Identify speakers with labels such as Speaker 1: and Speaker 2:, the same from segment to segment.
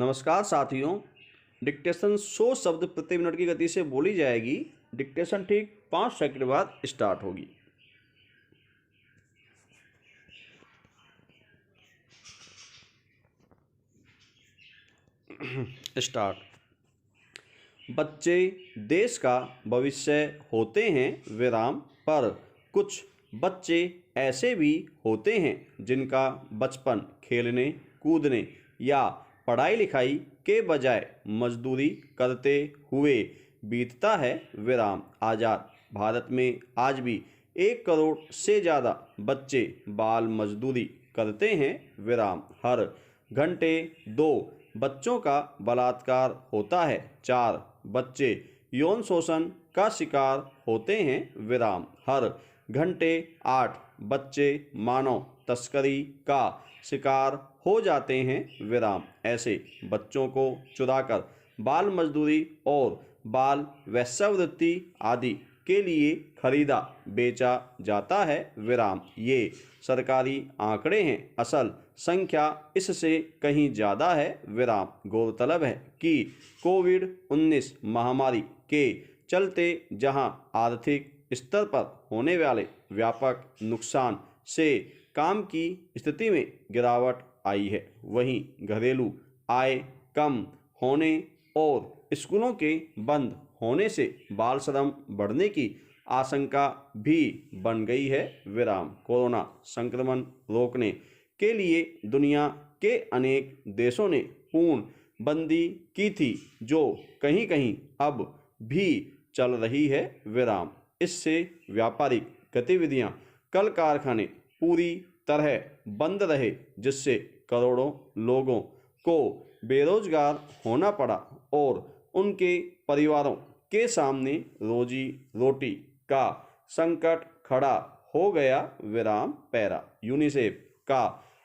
Speaker 1: नमस्कार साथियों। डिक्टेशन 100 शब्द प्रति मिनट की गति से बोली जाएगी। डिक्टेशन ठीक 5 सेकंड बाद स्टार्ट होगी। स्टार्ट। बच्चे देश का भविष्य होते हैं विराम, पर कुछ बच्चे ऐसे भी होते हैं जिनका बचपन खेलने कूदने या पढ़ाई लिखाई के बजाय मजदूरी करते हुए बीतता है विराम। आज़ाद भारत में आज भी 1 करोड़ से ज़्यादा बच्चे बाल मजदूरी करते हैं विराम। हर घंटे 2 बच्चों का बलात्कार होता है। 4 बच्चे यौन शोषण का शिकार होते हैं विराम। हर घंटे 8 बच्चे मानव तस्करी का शिकार हो जाते हैं विराम। ऐसे बच्चों को चुराकर बाल मजदूरी और बाल वेश्यावृत्ति आदि के लिए खरीदा बेचा जाता है विराम। ये सरकारी आंकड़े हैं, असल संख्या इससे कहीं ज़्यादा है विराम। गौरतलब है कि कोविड-19 महामारी के चलते जहां आर्थिक स्तर पर होने वाले व्यापक नुकसान से काम की स्थिति में गिरावट आई है, वहीं घरेलू आय कम होने और स्कूलों के बंद होने से बाल श्रम बढ़ने की आशंका भी बन गई है विराम। कोरोना संक्रमण रोकने के लिए दुनिया के अनेक देशों ने पूर्ण बंदी की थी, जो कहीं कहीं अब भी चल रही है विराम। इससे व्यापारिक गतिविधियां, कल कारखाने पूरी तरह बंद रहे, जिससे करोड़ों लोगों को बेरोजगार होना पड़ा और उनके परिवारों के सामने रोजी रोटी का संकट खड़ा हो गया विराम। पैरा यूनिसेफ का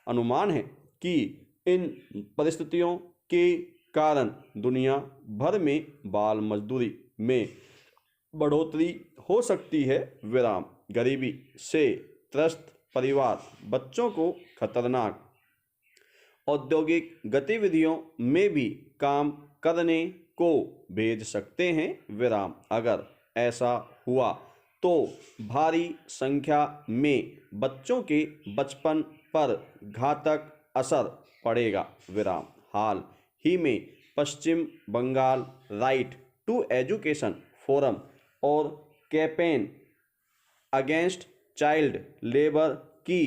Speaker 1: अनुमान है कि इन परिस्थितियों के कारण दुनिया भर में बाल मजदूरी में बढ़ोतरी हो सकती है विराम। गरीबी से त्रस्त परिवार बच्चों को खतरनाक औद्योगिक गतिविधियों में भी काम करने को भेज सकते हैं विराम। अगर ऐसा हुआ तो भारी संख्या में बच्चों के बचपन पर घातक असर पड़ेगा विराम। हाल ही में Paschim Bangal right to education forum और कैंपेन अगेंस्ट चाइल्ड लेबर की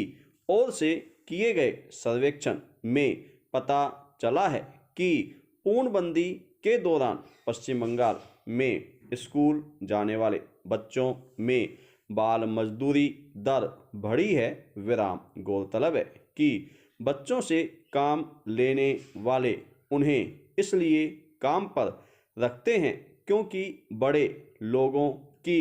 Speaker 1: ओर से किए गए सर्वेक्षण में पता चला है कि पूर्णबंदी के दौरान पश्चिम बंगाल में स्कूल जाने वाले बच्चों में बाल मजदूरी दर बढ़ी है विराम। गौरतलब है कि बच्चों से काम लेने वाले उन्हें इसलिए काम पर रखते हैं क्योंकि बड़े लोगों की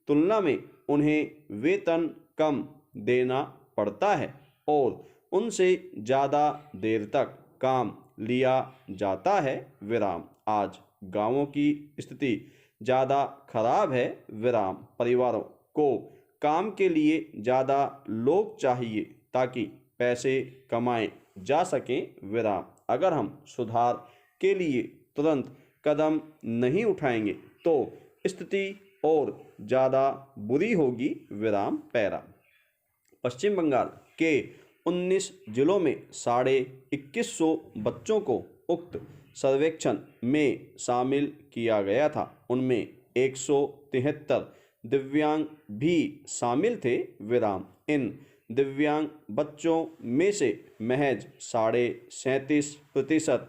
Speaker 1: तुलना में उन्हें वेतन कम देना पड़ता है और उनसे ज़्यादा देर तक काम लिया जाता है विराम। आज गांवों की स्थिति ज़्यादा खराब है विराम। परिवारों को काम के लिए ज़्यादा लोग चाहिए ताकि पैसे कमाए जा सकें विराम। अगर हम सुधार के लिए तुरंत कदम नहीं उठाएंगे तो स्थिति और ज़्यादा बुरी होगी विराम। पैरा पश्चिम बंगाल के 19 जिलों में 2150 बच्चों को उक्त सर्वेक्षण में शामिल किया गया था। उनमें 173 दिव्यांग भी शामिल थे विराम। इन दिव्यांग बच्चों में से महज 37.37%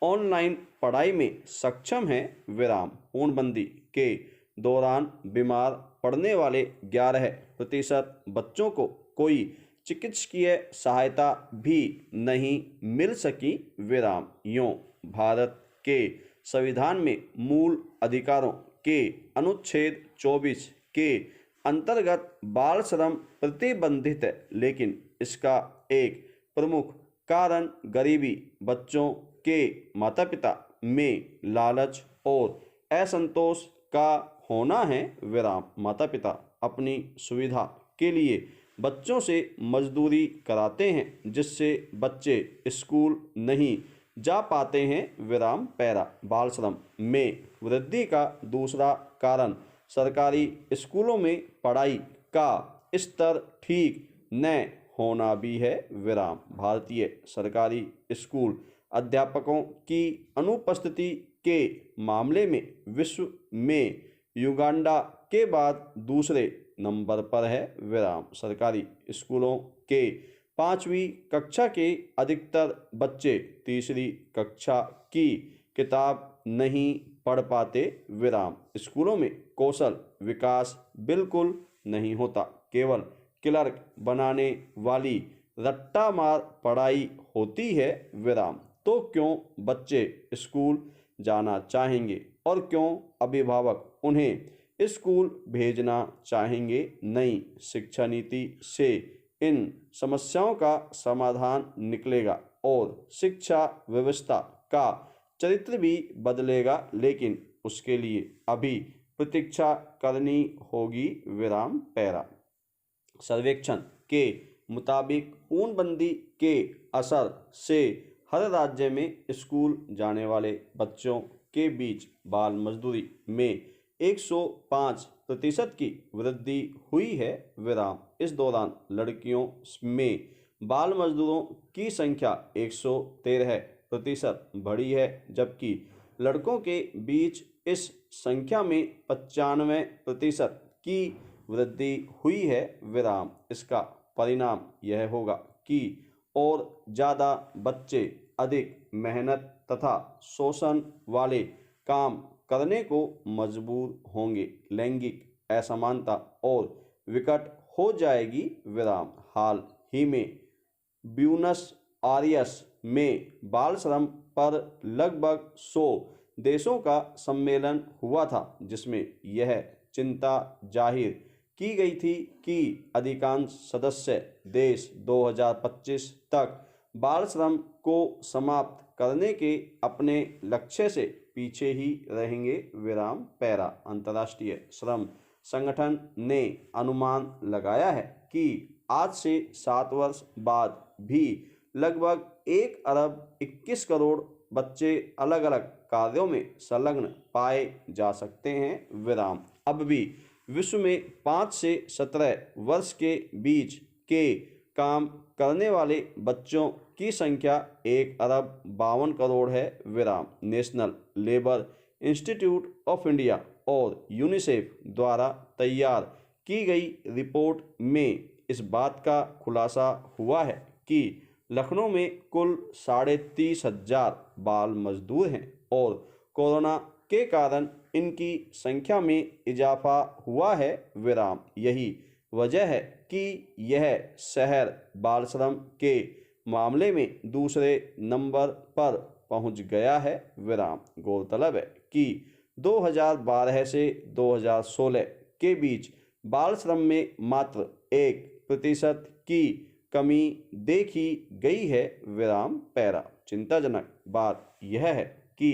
Speaker 1: ऑनलाइन पढ़ाई में सक्षम हैं विराम। पूर्णबंदी के दौरान बीमार पड़ने वाले 11% बच्चों को कोई चिकित्सकीय सहायता भी नहीं मिल सकी विराम। यूं भारत के संविधान में मूल अधिकारों के अनुच्छेद 24 के अंतर्गत बाल श्रम प्रतिबंधित है, लेकिन इसका एक प्रमुख कारण गरीबी, बच्चों के माता पिता में लालच और असंतोष का होना है विराम। माता पिता अपनी सुविधा के लिए बच्चों से मजदूरी कराते हैं, जिससे बच्चे स्कूल नहीं जा पाते हैं विराम पैरा। बाल श्रम में वृद्धि का दूसरा कारण सरकारी स्कूलों में पढ़ाई का स्तर ठीक न होना भी है विराम। भारतीय सरकारी स्कूल अध्यापकों की अनुपस्थिति के मामले में विश्व में युगांडा के बाद दूसरे नंबर पर है विराम। सरकारी स्कूलों के 5वीं कक्षा के अधिकतर बच्चे तीसरी कक्षा की किताब नहीं पढ़ पाते विराम। स्कूलों में कौशल विकास बिल्कुल नहीं होता, केवल क्लर्क बनाने वाली रट्टा मार पढ़ाई होती है विराम। तो क्यों बच्चे स्कूल जाना चाहेंगे और क्यों अभिभावक उन्हें स्कूल भेजना चाहेंगे? नई शिक्षा नीति से इन समस्याओं का समाधान निकलेगा और शिक्षा व्यवस्था का चरित्र भी बदलेगा, लेकिन उसके लिए अभी प्रतीक्षा करनी होगी विराम पैरा। सर्वेक्षण के मुताबिक पूर्णबंदी के असर से हर राज्य में स्कूल जाने वाले बच्चों के बीच बाल मजदूरी में 105% की वृद्धि हुई है विराम। इस दौरान लड़कियों में बाल मजदूरों की संख्या 113% बढ़ी है, जबकि लड़कों के बीच इस संख्या में 95% की वृद्धि हुई है विराम। इसका परिणाम यह होगा कि और ज़्यादा बच्चे अधिक मेहनत तथा शोषण वाले काम करने को मजबूर होंगे। लैंगिक असमानता और विकट हो जाएगी विराम। हाल ही में ब्यूनस आयर्स में बाल श्रम पर लगभग 100 देशों का सम्मेलन हुआ था, जिसमें यह चिंता जाहिर की गई थी कि अधिकांश सदस्य देश 2025 तक बाल श्रम को समाप्त करने के अपने लक्ष्य से पीछे ही रहेंगे विराम पैरा। अंतर्राष्ट्रीय श्रम संगठन ने अनुमान लगाया है कि आज से 7 वर्ष बाद भी लगभग 1 अरब 21 करोड़ बच्चे अलग अलग कार्यों में संलग्न पाए जा सकते हैं विराम। अब भी विश्व में 5 से 17 वर्ष के बीच के काम करने वाले बच्चों की संख्या 1 अरब 52 करोड़ है विराम। National labour institute of India और यूनिसेफ द्वारा तैयार की गई रिपोर्ट में इस बात का खुलासा हुआ है कि लखनऊ में कुल 30,500 बाल मजदूर हैं और कोरोना के कारण इनकी संख्या में इजाफा हुआ है विराम। यही वजह है कि यह शहर बाल श्रम के मामले में दूसरे नंबर पर पहुंच गया है विराम। गौरतलब है कि 2012 से 2016 के बीच बाल श्रम में मात्र 1% की कमी देखी गई है विराम पैरा। चिंताजनक बात यह है कि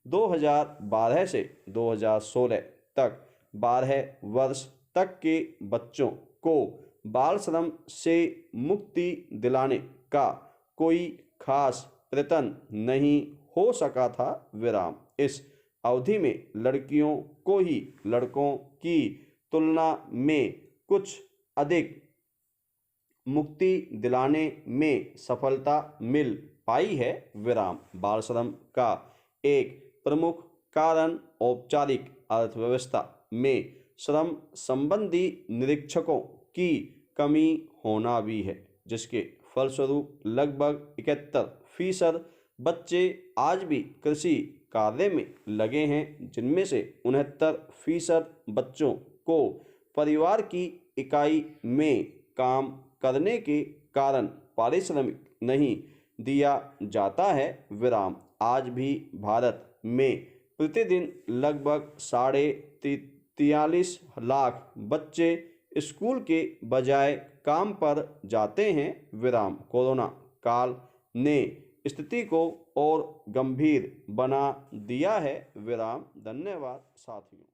Speaker 1: 2012 से 2016 तक 12 वर्ष तक के बच्चों को बाल श्रम से मुक्ति दिलाने का कोई खास प्रयत्न नहीं हो सका था विराम। इस अवधि में लड़कियों को ही लड़कों की तुलना में कुछ अधिक मुक्ति दिलाने में सफलता मिल पाई है विराम। बाल श्रम का एक प्रमुख कारण औपचारिक अर्थव्यवस्था में श्रम संबंधी निरीक्षकों की कमी होना भी है, जिसके फलस्वरूप लगभग 71% बच्चे आज भी कृषि कार्य में लगे हैं, जिनमें से 69% बच्चों को परिवार की इकाई में काम करने के कारण पारिश्रमिक नहीं दिया जाता है विराम। आज भी भारत में प्रतिदिन लगभग 43 लाख बच्चे स्कूल के बजाय काम पर जाते हैं विराम। कोरोना काल ने स्थिति को और गंभीर बना दिया है विराम। धन्यवाद साथियों।